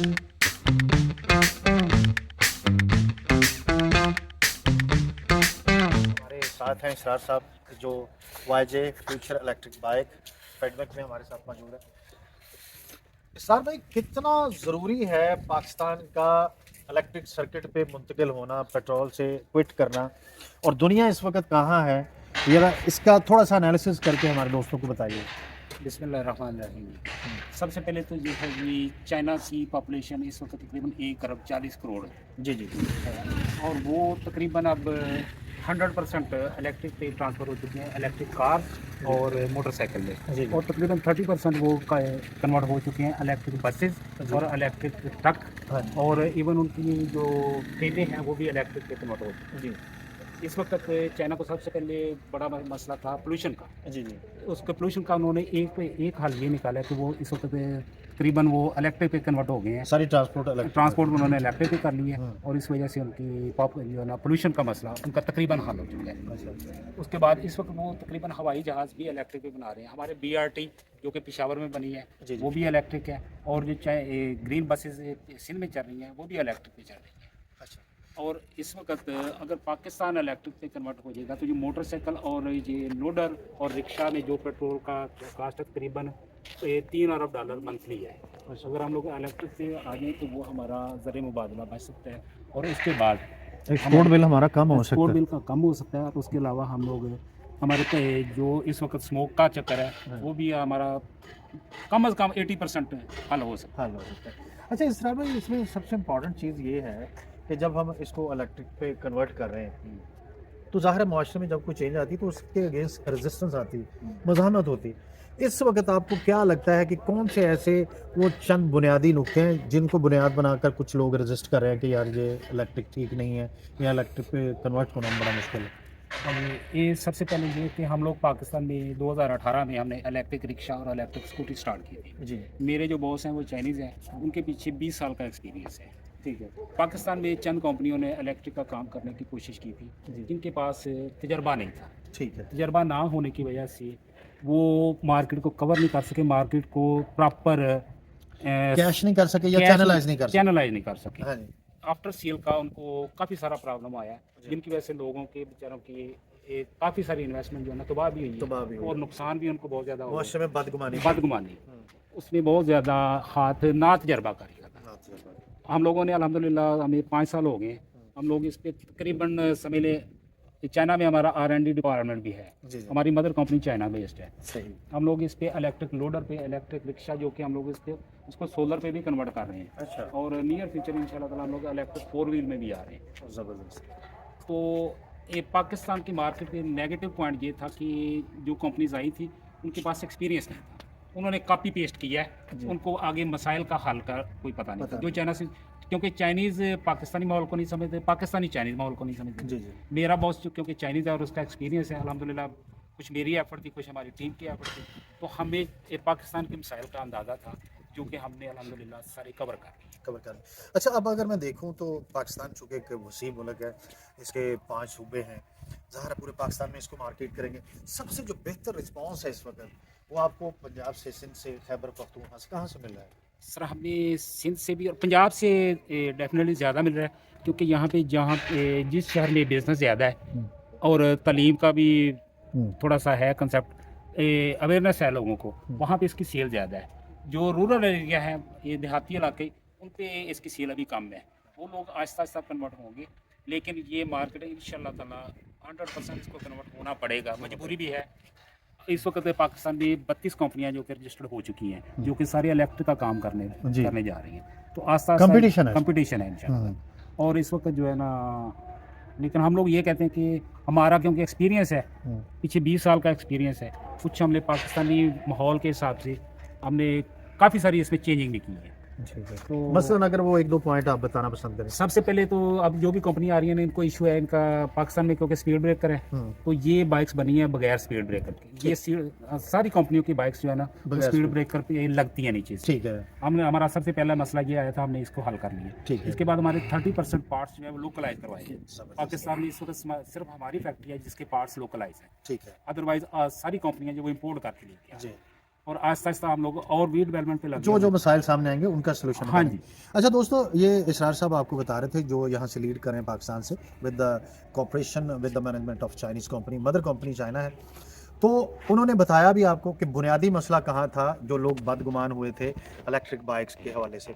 हमारे साथ हैं इसरार साहब, जो वाईजे फ्यूचर इलेक्ट्रिक बाइक फीडबैक में हमारे साथ मौजूद है। इसरार भाई, कितना ज़रूरी है पाकिस्तान का इलेक्ट्रिक सर्किट पे मुंतकिल होना, पेट्रोल से क्विट करना, और दुनिया इस वक्त कहाँ है, ये इसका थोड़ा सा एनालिसिस करके हमारे दोस्तों को बताइए। बिस्मिल्लाहिर्रहमानिर्रहीम। सबसे पहले तो ये है कि चाइना की पॉपुलेशन इस वक्त तकरीबन 1 अरब 40 करोड़ जी जी है, और वो तकरीबन अब 100% इलेक्ट्रिक पे ट्रांसफ़र हो चुके हैं, इलेक्ट्रिक कार और मोटरसाइकिल जी। में, और तकरीबन 30% वो कन्वर्ट हो चुके हैं इलेक्ट्रिक बसेस और इलेक्ट्रिक ट्रक, हाँ और इवन उनकी जो ट्रेनें हैं वो भी इलेक्ट्रिक पे कन्वर्ट हो चुकी जी हैं। इस वक्त चाइना को सबसे पहले बड़ा मसला था पोल्यूशन का। जी जी उसके पोल्यूशन का उन्होंने एक हल ये निकाला कि वो इस वक्त तकरीबन वो इलेक्ट्रिक पे कन्वर्ट हो गए हैं, सारी ट्रांसपोर्ट ट्रांसपोर्ट उन्होंने इलेक्ट्रिक पे कर ली है, हाँ। और इस वजह से उनकी जो है ना पोल्यूशन का मसला उनका तकरीबन हल हो चुका है। उसके बाद इस वक्त वो तकरीबन हवाई जहाज़ भी इलेक्ट्रिक पे बना रहे हैं। हमारे BRT जो कि पेशावर में बनी है जी, जी। वो भी इलेक्ट्रिक है, और जो चाहे ग्रीन बसेज सिंध में चल रही हैं वो भी इलेक्ट्रिक पे चल रही हैं। अच्छा और इस वक्त अगर पाकिस्तान इलेक्ट्रिक पे कन्वर्ट हो जाएगा तो ये मोटरसाइकिल और ये लोडर और रिक्शा में जो पेट्रोल का कास्ट तकरीबन $3 अरब मंथली है। अगर हम लोग इलेक्ट्रिक पे आ जाएँ तो वो हमारा ज़र मुबादला बच सकता है, और उसके बाद एक्सपोर्ट बिल हमारा कम हो सकता एक्सपोर्ट है। बिल का कम हो सकता है, और उसके अलावा हम लोग हमारे पे जो इस वक्त स्मोक का चक्कर है वो भी हमारा कम अज़ कम 80% हल हो सकता हल हो सकता है। अच्छा इसरार भाई, इसमें सबसे इम्पोर्टेंट चीज़ ये है कि जब हम इसको इलेक्ट्रिक पे कन्वर्ट कर रहे हैं तो ज़ाहिर है माशरे में जब कोई चेंज आती है तो उसके अगेंस्ट रेजिस्टेंस आती है, मज़ाहमत होती है। इस वक्त आपको क्या लगता है कि कौन से ऐसे वो चंद बुनियादी नुक्ते हैं जिनको बुनियाद बनाकर कुछ लोग रजिस्ट कर रहे हैं कि यार ये इलेक्ट्रिक ठीक नहीं है, या इलेक्ट्रिक पे कन्वर्ट होना बड़ा मुश्किल है? अब ये सबसे पहले ये कि हम लोग पाकिस्तान में 2018 में हमने इलेक्ट्रिक रिक्शा और इलेक्ट्रिक स्कूटी स्टार्ट की थी। जी मेरे जो बॉस हैं वो चाइनीज़ हैं, उनके पीछे 20 साल का एक्सपीरियंस है। ठीक है, पाकिस्तान में चंद कंपनियों ने इलेक्ट्रिक का काम करने की कोशिश की थी जी। जिनके पास तजर्बा नहीं था। ठीक है। तजर्बा ना होने की वजह से वो मार्केट को कवर नहीं कर सके, मार्केट को प्रॉपर कैश नहीं कर सके या चैनलाइज नहीं कर सके। चैनलाइज नहीं कर सके। हाँ जी आफ्टर सेल का उनको काफ़ी सारा प्रॉब्लम आया, जिनकी वजह से लोगों के बेचारों की काफ़ी सारी इन्वेस्टमेंट जो है ना तबाह भी हुई है, और नुकसान भी उनको बहुत ज़्यादा हुआ। मुआशरे में बदगुमानी बदगुमानी उसमें बहुत ज़्यादा हाथ ना तजर्बा करेगा था। हम लोगों ने अल्हम्दुलिल्लाह, हमें 5 साल हो गए, हम लोग इस पे तकरीबन समझ लें चाइना में हमारा R&D डिपार्टमेंट भी है, जी जी हमारी मदर कंपनी चाइना बेस्ड है। सही। हम लोग इस पे इलेक्ट्रिक लोडर पे, इलेक्ट्रिक रिक्शा जो कि हम लोग इस पे उसको सोलर पे भी कन्वर्ट कर रहे हैं, अच्छा, और नियर फ्यूचर इंशाल्लाह ताला हम लोग इलेक्ट्रिक 4 व्हील में भी आ रहे हैं। ज़बरदस्त। तो ये पाकिस्तान की मार्केट के नेगेटिव पॉइंट ये था कि जो कंपनीज आई थी उनके पास एक्सपीरियंस नहीं था, उन्होंने कॉपी पेस्ट किया है, उनको आगे मसाइल का हल का कोई पता नहीं था। जो चाइना से, क्योंकि चाइनीज़ पाकिस्तानी माहौल को नहीं समझते, पाकिस्तानी चाइनीज़ माहौल को नहीं समझते। जी जी मेरा बॉस जो क्योंकि चाइनीज़ है और उसका एक्सपीरियंस है अल्हम्दुलिल्लाह, कुछ मेरी एफर्ट थी, कुछ हमारी टीम की एफर्ट थी, तो हमें ये पाकिस्तान के मसाइल का अंदाज़ा था, जो कि हमने अल्हम्दुलिल्लाह सारे कवर कर लिए। कवर कर। अच्छा, अब अगर मैं देखूं तो पाकिस्तान चूँकि एक वसीम मुल्क है, इसके 5 सूबे हैं, ज़ाहिर है पूरे पाकिस्तान में इसको मार्केट करेंगे। सबसे जो बेहतर रिस्पांस है इस वक्त वो आपको पंजाब से, सिंध से, खैबर पख्तूनख्वा से कहाँ से मिल रहा है? सर हमें सिंध से भी और पंजाब से डेफिनेटली ज़्यादा मिल रहा है, क्योंकि यहाँ पे जहाँ जिस शहर में बिज़नेस ज़्यादा है और तालीम का भी थोड़ा सा है कंसेप्ट, अवेयरनेस है लोगों को, वहाँ पे इसकी सेल ज़्यादा है। जो रूरल एरिया है, ये देहाती इलाके, उन पे इसकी सेल अभी कम है, वो लोग आहिस्ता आहिस्ता कन्वर्ट होंगे, लेकिन ये मार्केट इंशाल्लाह ताला 100% इसको कन्वर्ट होना पड़ेगा, मजबूरी भी है। इस वक्त पाकिस्तान में 32 कंपनियां जो कि रजिस्टर्ड हो चुकी हैं, जो कि सारी इलेक्ट्रिक का काम करने जा रही हैं, तो आस्ता आस्ता कंपटीशन है इंशाल्लाह। और इस वक्त जो है ना, लेकिन हम लोग ये कहते हैं कि हमारा क्योंकि एक्सपीरियंस है, पीछे 20 साल का एक्सपीरियंस है, कुछ हमने पाकिस्तानी माहौल के हिसाब से हमने काफ़ी सारी इसमें चेंजिंग भी की है। ठीक है। तो मसलन अगर वो 1-2 पॉइंट आप बताना पसंद करें। सबसे पहले तो अब जो भी कंपनी आ रही है ना, इनको इशू है इनका पाकिस्तान में, क्योंकि स्पीड ब्रेकर है, तो ये बाइक्स बनी है बगैर स्पीड ब्रेकर की। ये सारी कंपनियों की बाइक्स जो है ना स्पीड ब्रेकर पे लगती है नीचे से। ठीक है। हमारा सबसे पहला मसला ये आया था, हमने इसको हल कर लिया। ठीक है। इसके बाद हमारे 30% पार्ट्स जो है वो लोकलाइज करवाए हैं। पाकिस्तान में इस वक्त सिर्फ हमारी फैक्ट्री है जिसके पार्ट्स लोकलाइज है, ठीक है। अदरवाइज सारी कंपनियां जो वो इम्पोर्ट करके लेके जी। اور آہستہ آہستہ ہم لوگ اور بھی ڈیولپمنٹ پہ لگ جو جو مسائل سامنے آئیں گے ان کا سلوشن ہاں جی. اچھا دوستو، یہ اسرار صاحب آپ کو بتا رہے تھے جو یہاں سے لیڈ کر رہے ہیں پاکستان سے with the cooperation with the management of Chinese company, mother company China ہے. تو انہوں نے بتایا بھی آپ کو کہ بنیادی مسئلہ کہاں تھا جو لوگ بدگمان ہوئے تھے الیکٹرک بائکس کے حوالے سے.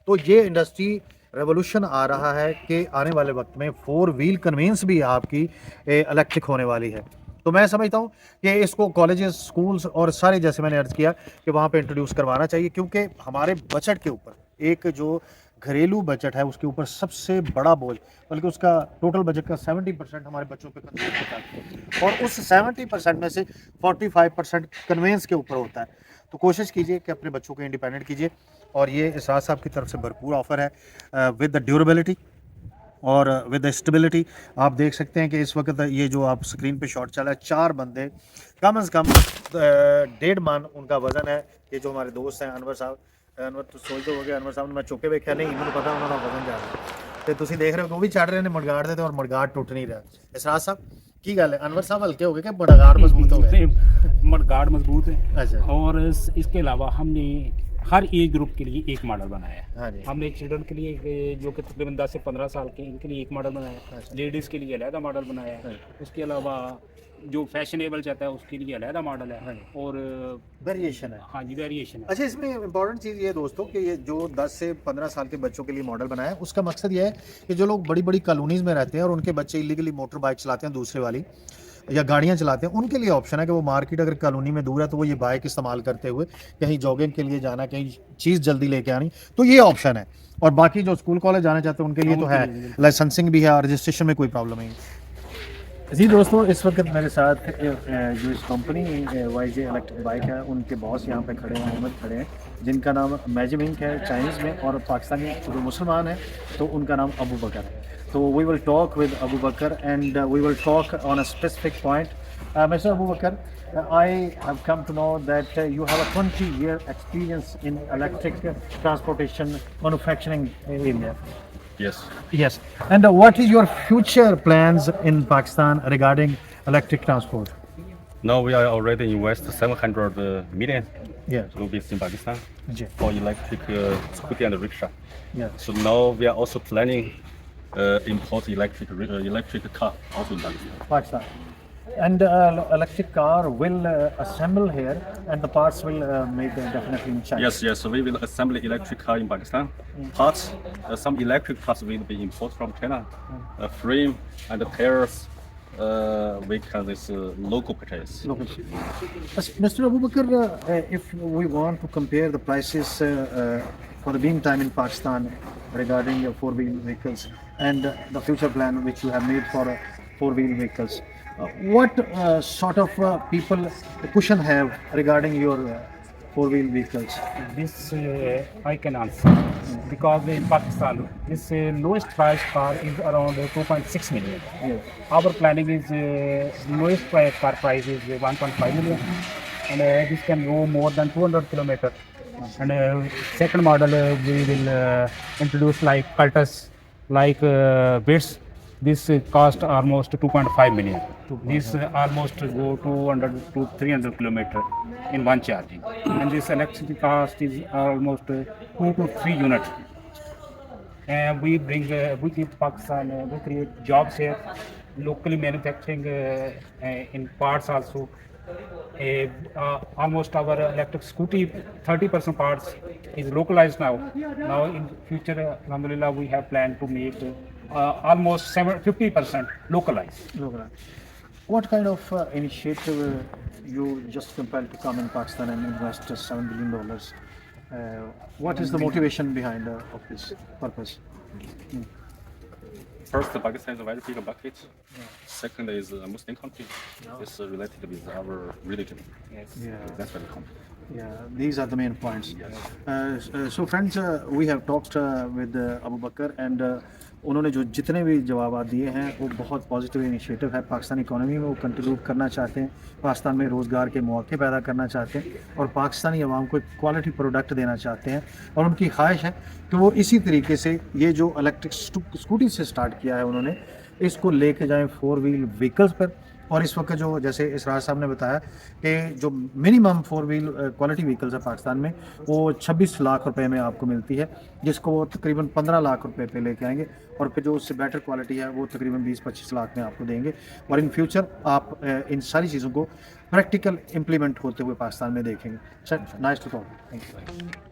تو یہ انڈسٹری ریولوشن آ رہا ہے کہ آنے والے وقت میں 4 ویل کنوینس بھی آپ کی الیکٹرک ہونے والی ہے. تو میں سمجھتا ہوں کہ اس کو کالجز، سکولز اور سارے، جیسے میں نے عرض کیا کہ وہاں پہ انٹروڈیوس کروانا چاہیے، کیونکہ ہمارے بجٹ کے اوپر ایک جو گھریلو بجٹ ہے اس کے اوپر سب سے بڑا بوجھ، بلکہ اس کا ٹوٹل بجٹ کا 70% ہمارے بچوں پہ کنزیوم ہوتا ہے، اور اس 70% میں سے 45% کنوینس کے اوپر ہوتا ہے. تو کوشش کیجیے کہ اپنے بچوں کو انڈیپینڈنٹ کیجیے، اور یہ اسرار صاحب کی طرف سے بھرپور آفر ہے ود دا ڈیوریبلٹی اور ود دا اسٹیبلٹی. آپ دیکھ سکتے ہیں کہ اس وقت یہ جو آپ اسکرین پہ شاٹ چل رہا ہے، 4 بندے کم از کم 1.5 من ان کا وزن ہے. یہ جو ہمارے دوست ہیں انور صاحب، انور تو سوچتے ہو گئے انور صاحب نے میں چوکے ویکھیا نہیں، انہوں پتا انہوں کا وزن زیادہ ہے. تو تسی دیکھ رہے ہو وہ بھی چڑھ رہے ہیں مڑگاڑ دے اور مڑگاڑ ٹوٹ نہیں رہا. اسرار صاحب کی گل ہے، انور صاحب ہلکے ہو گئے کہ مڑگاڑ مضبوط ہو گئے؟ مڈگارڈ مضبوط ہے. اچھا، اور اس کے علاوہ ہم نے ہر ایج گروپ کے لیے ایک ماڈل بنایا ہے. ہاں جی، ہم نے چلڈرن کے لیے جو کہ تقریباً 10 سے 15 سال کے، ان کے لیے ایک ماڈل بنایا ہے. لیڈیز کے لیے علیحدہ ماڈل بنایا ہے. اس کے علاوہ جو فیشنیبل چاہتا ہے اس کے لیے علیحدہ ماڈل ہے. اور ویریشن ہے. ہاں جی، ویریشن ہے. اچھا، اس میں امپورٹنٹ چیز یہ ہے دوستوں کہ یہ جو 10 سے 15 سال کے بچوں کے لیے ماڈل بنایا ہے، اس کا مقصد یہ ہے کہ جو لوگ بڑی بڑی کالونیز میں رہتے ہیں اور ان کے بچے ایلیگلی موٹر بائک چلاتے ہیں دوسرے والی یا گاڑیاں چلاتے ہیں، ان کے لیے آپشن ہے کہ وہ مارکیٹ اگر کالونی میں دور ہے تو وہ یہ بائک استعمال کرتے ہوئے کہیں جاگنگ کے لیے جانا، کہیں چیز جلدی لے کے آنی، تو یہ آپشن ہے. اور باقی جو اسکول کالج جانا چاہتے ہیں ان کے لیے تو ہے، لائسنسنگ بھی ہے اور رجسٹریشن میں کوئی پرابلم نہیں. جی دوستوں، اس وقت میرے ساتھ جو اس company Y J electric bike ہے ان کے باس یہاں پہ کھڑے ہیں، احمد کھڑے ہیں، جن کا نام میجم انک ہے چائنیز میں، اور پاکستانی جو مسلمان ہیں تو ان کا نام ابو بکر ہے. تو we will talk with Abu Bakr and we will talk on a specific point. Mister Abu Bakr, I have come to know that you have a 20-year experience in electric transportation manufacturing area. Yes. Yes. And what is your future plans in Pakistan regarding electric transport? Now we are already invest 700 million Yes. rupees in Pakistan Yes. for electric scooter and rickshaw. Yes. So now we are also planning import electric car also in Pakistan. Pakistan. And electric car will assemble here, and the parts will made definitely in China. Yes, yes. So we will assemble electric car in Pakistan. Parts, some electric parts will be imported from China. Frame and the tires, we can this local purchase. Mr. Abu Bakr, if we want to compare the prices for the meantime in Pakistan regarding your four-wheel vehicles and the future plan which you have made for four-wheel vehicles, what sort of people cushion have regarding your four-wheel vehicles? This I can answer because in Pakistan this lowest price car is around 2.6 million. Yes. Our planning is lowest car price is 1.5 million, and this can go more than 200 kilometer. And second model we will introduce like Cultus, like Bits. This cost almost 2.5 million. This almost go 200 to 300 kilometer in one charging. And this electricity cost is almost 2 to 3 units. And we give Pakistan, we create jobs here, locally manufacturing in parts also. Almost our electric scooty 30% parts is localized now. Now in future, alhamdulillah, we have planned to make almost 50% localized. What kind of initiative you just compelled to come in Pakistan and invest $7 billion? What is the motivation behind of this purpose? First, Pakistan is a very big market. Second is a Muslim country. It's related with our religion. Yes. Yeah. That's very common. Yeah, these are the main points. So friends, we have talked with Abu Bakr, and انہوں نے جو جتنے بھی جوابات دیے ہیں وہ بہت پازیٹیو انیشیٹو ہے. پاکستانی اکانومی میں وہ کنٹریبیوٹ کرنا چاہتے ہیں, پاکستان میں روزگار کے مواقع پیدا کرنا چاہتے ہیں, اور پاکستانی عوام کو ایک کوالٹی پروڈکٹ دینا چاہتے ہیں. اور ان کی خواہش ہے کہ وہ اسی طریقے سے یہ جو الیکٹرک اسکوٹی سے سٹارٹ کیا ہے انہوں نے, اس کو لے کے جائیں 4 ویل وہیکلز پر, اور اس وقت جو جیسے اسرار صاحب نے بتایا کہ جو منیمم 4 ویل کوالٹی وہیکلز ہے پاکستان میں وہ 26 لاکھ روپے میں آپ کو ملتی ہے، جس کو وہ تقریباً 15 لاکھ روپے پہ لے کے آئیں گے، اور پھر جو اس سے بیٹر کوالٹی ہے وہ تقریباً 20-25 لاکھ میں آپ کو دیں گے، اور ان فیوچر آپ ان ساری چیزوں کو پریکٹیکل امپلیمنٹ ہوتے ہوئے پاکستان میں دیکھیں گے. Sir nice to talk. Thank you.